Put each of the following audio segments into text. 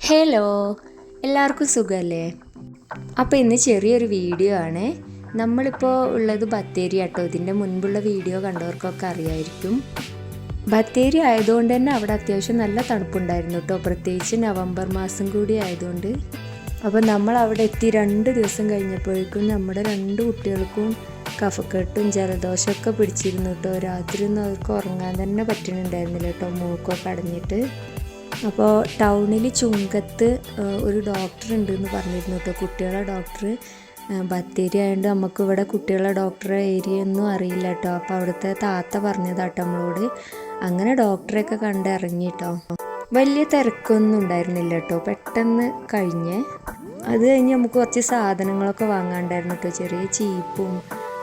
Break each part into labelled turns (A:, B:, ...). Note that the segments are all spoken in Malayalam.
A: ഹലോ, എല്ലാവർക്കും സുഖമല്ലേ? അപ്പോൾ ഇന്ന് ചെറിയൊരു വീഡിയോ ആണ്. നമ്മളിപ്പോൾ ഉള്ളത് ബത്തേരി ആട്ടോ. ഇതിൻ്റെ മുൻപുള്ള വീഡിയോ കണ്ടവർക്കൊക്കെ അറിയായിരിക്കും. ബത്തേരി ആയതുകൊണ്ട് തന്നെ അവിടെ അത്യാവശ്യം നല്ല തണുപ്പുണ്ടായിരുന്നു കേട്ടോ, പ്രത്യേകിച്ച് നവംബർ മാസം കൂടി ആയതുകൊണ്ട്. അപ്പോൾ നമ്മൾ അവിടെ എത്തി 2 ദിവസം കഴിഞ്ഞപ്പോഴേക്കും നമ്മുടെ 2 കുട്ടികൾക്കും കഫക്കെട്ടും ജലദോഷമൊക്കെ പിടിച്ചിരുന്നു കേട്ടോ. രാത്രി ഒന്നും അവർക്ക് ഉറങ്ങാൻ തന്നെ പറ്റുന്നുണ്ടായിരുന്നില്ല കേട്ടോ, മൂക്കൊക്കെ അടഞ്ഞിട്ട്. അപ്പോൾ ടൗണിൽ ചുങ്കത്ത് ഒരു ഡോക്ടർ ഉണ്ടെന്ന് പറഞ്ഞിരുന്നു കേട്ടോ, കുട്ടികളെ ഡോക്ടർ. ബത്തേരി ആയതുകൊണ്ട് നമുക്ക് ഇവിടെ കുട്ടികളെ ഡോക്ടറെ ഏരിയ ഒന്നും അറിയില്ല കേട്ടോ. അപ്പോൾ അവിടുത്തെ താത്ത പറഞ്ഞതാട്ടോ നമ്മളോട്. അങ്ങനെ ഡോക്ടറെയൊക്കെ കണ്ടിറങ്ങി കേട്ടോ. വലിയ തിരക്കൊന്നും ഉണ്ടായിരുന്നില്ല കേട്ടോ, പെട്ടെന്ന് കഴിഞ്ഞ്. അത് കഴിഞ്ഞ് നമുക്ക് കുറച്ച് സാധനങ്ങളൊക്കെ വാങ്ങാണ്ടായിരുന്നു കേട്ടോ. ചെറിയ ചീപ്പും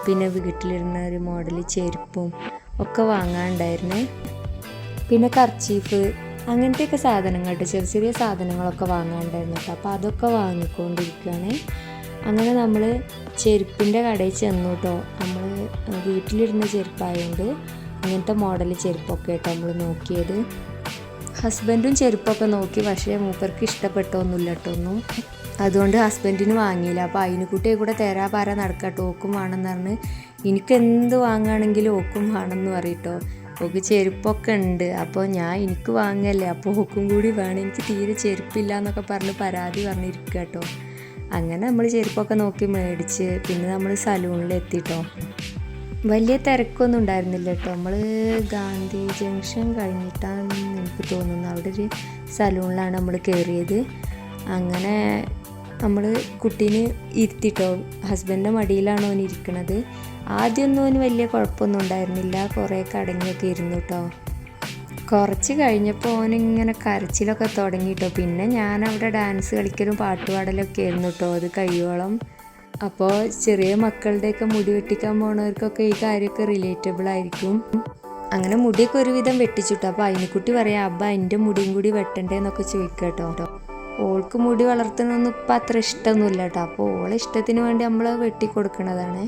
A: പിന്നെ വീട്ടിലിരുന്ന ഒരു മോഡൽ ചെരുപ്പും ഒക്കെ വാങ്ങാണ്ടായിരുന്നേ. പിന്നെ കർച്ചീഫ് അങ്ങനത്തെയൊക്കെ സാധനങ്ങൾ കേട്ടോ, ചെറിയ ചെറിയ സാധനങ്ങളൊക്കെ വാങ്ങാണ്ടായിരുന്നു കേട്ടോ. അപ്പോൾ അതൊക്കെ വാങ്ങിക്കൊണ്ടിരിക്കുകയാണ്. അങ്ങനെ നമ്മൾ ചെരുപ്പിൻ്റെ കടയിൽ ചെന്നു കേട്ടോ. നമ്മൾ വീട്ടിലിരുന്ന ചെരുപ്പായതുകൊണ്ട് അങ്ങനത്തെ മോഡൽ ചെരുപ്പൊക്കെ കേട്ടോ നമ്മൾ നോക്കിയത്. ഹസ്ബൻഡും ചെരുപ്പൊക്കെ നോക്കി, പക്ഷേ മൂപ്പർക്ക് ഇഷ്ടപ്പെട്ടൊന്നുമില്ല കേട്ടോ ഒന്നും. അതുകൊണ്ട് ഹസ്ബൻഡിന് വാങ്ങിയില്ല. അപ്പോൾ അതിനെക്കുട്ടിയെ കൂടെ തരാപാര നടക്കട്ടോ, ഓക്കും വേണമെന്ന് പറഞ്ഞ്. എനിക്കെന്ത് വാങ്ങുകയാണെങ്കിലും ഓക്കും വേണമെന്ന് പറയട്ടോ. ഓക്ക് ചെരുപ്പൊക്കെ ഉണ്ട്. അപ്പോൾ എനിക്ക് വാങ്ങല്ലേ, അപ്പോൾ ഓക്കും കൂടി വേണം, എനിക്ക് തീരെ ചെരുപ്പില്ല എന്നൊക്കെ പറഞ്ഞ് പരാതി പറഞ്ഞിരിക്കുക കേട്ടോ. അങ്ങനെ നമ്മൾ ചെരുപ്പൊക്കെ നോക്കി മേടിച്ച് പിന്നെ നമ്മൾ സലൂണിൽ എത്തിട്ടോ. വലിയ തിരക്കൊന്നും ഉണ്ടായിരുന്നില്ല കേട്ടോ. നമ്മൾ ഗാന്ധി ജംഗ്ഷൻ കഴിഞ്ഞിട്ടാണെന്ന് എനിക്ക് തോന്നുന്നു, അവിടെ ഒരു സലൂണിലാണ് നമ്മൾ കയറിയത്. അങ്ങനെ നമ്മൾ കുട്ടീനെ ഇരുത്തിട്ടോ. ഹസ്ബൻഡിൻ്റെ മടിയിലാണ് ഓൻ ഇരിക്കണത്. ആദ്യമൊന്നും ഓന് വലിയ കുഴപ്പമൊന്നും ഉണ്ടായിരുന്നില്ല, കുറേയൊക്കെ അടങ്ങിയൊക്കെ ഇരുന്നു കേട്ടോ. കുറച്ച് കഴിഞ്ഞപ്പോൾ ഓനിങ്ങനെ കരച്ചിലൊക്കെ തുടങ്ങിയിട്ടോ. പിന്നെ ഞാൻ അവിടെ ഡാൻസ് കളിക്കലും പാട്ടുപാടലൊക്കെ ആയിരുന്നു കേട്ടോ അത് കഴിയോളം. അപ്പോൾ ചെറിയ മക്കളുടെയൊക്കെ മുടി വെട്ടിക്കാൻ പോണവർക്കൊക്കെ ഈ കാര്യമൊക്കെ റിലേറ്റബിൾ ആയിരിക്കും. അങ്ങനെ മുടിയൊക്കെ ഒരുവിധം വെട്ടിച്ചിട്ടോ. അപ്പോൾ അതിനെക്കുട്ടി പറയാം, അബ്ബ എൻ്റെ മുടിയും കൂടി വെട്ടണ്ടേന്നൊക്കെ ചോദിക്കുക കേട്ടോ. ഓൾക്ക് മുടി വളർത്തണമെന്ന് ഇപ്പം അത്ര ഇഷ്ടമൊന്നുമില്ല കേട്ടോ. അപ്പോൾ ഓളെ ഇഷ്ടത്തിന് വേണ്ടി നമ്മൾ വെട്ടി കൊടുക്കണതാണ്.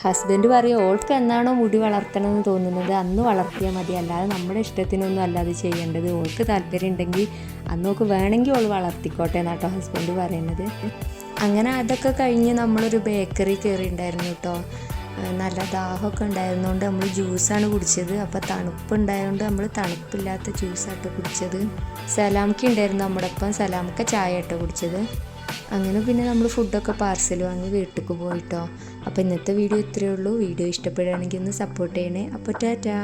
A: ഹസ്ബൻഡ് പറയും, ഓൾക്ക് എന്നാണോ മുടി വളർത്തണമെന്ന് തോന്നുന്നത് അന്ന് വളർത്തിയാൽ മതി, അല്ലാതെ നമ്മുടെ ഇഷ്ടത്തിനൊന്നും അല്ലാതെ ചെയ്യേണ്ടത്. ഓൾക്ക് താല്പര്യം ഉണ്ടെങ്കിൽ അന്ന് ഓൾക്ക് വേണമെങ്കിൽ ഓൾ വളർത്തിക്കോട്ടെ എന്നാട്ടോ ഹസ്ബൻഡ് പറയുന്നത്. അങ്ങനെ അതൊക്കെ കഴിഞ്ഞ് നമ്മളൊരു ബേക്കറി കയറിയിട്ടുണ്ടായിരുന്നു കേട്ടോ. നല്ല ദാഹമൊക്കെ ഉണ്ടായിരുന്നതുകൊണ്ട് നമ്മൾ ജ്യൂസാണ് കുടിച്ചത്. അപ്പോൾ തണുപ്പുണ്ടായതുകൊണ്ട് നമ്മൾ തണുപ്പില്ലാത്ത ജ്യൂസാട്ടോ കുടിച്ചത്. സലാമക്ക ഉണ്ടായിരുന്നു നമ്മുടെ ഒപ്പം, സലാമക്ക ചായ ആട്ടോ കുടിച്ചത്. അങ്ങനെ പിന്നെ നമ്മൾ ഫുഡൊക്കെ പാർസൽ വാങ്ങി വീട്ടിലേക്ക് പോയിട്ടോ. അപ്പോൾ ഇന്നത്തെ വീഡിയോ ഇത്രയേ ഉള്ളൂ. വീഡിയോ ഇഷ്ടപ്പെടുകയാണെങ്കിൽ ഒന്ന് സപ്പോർട്ട് ചെയ്യണേ. അപ്പോൾ ടാറ്റാ.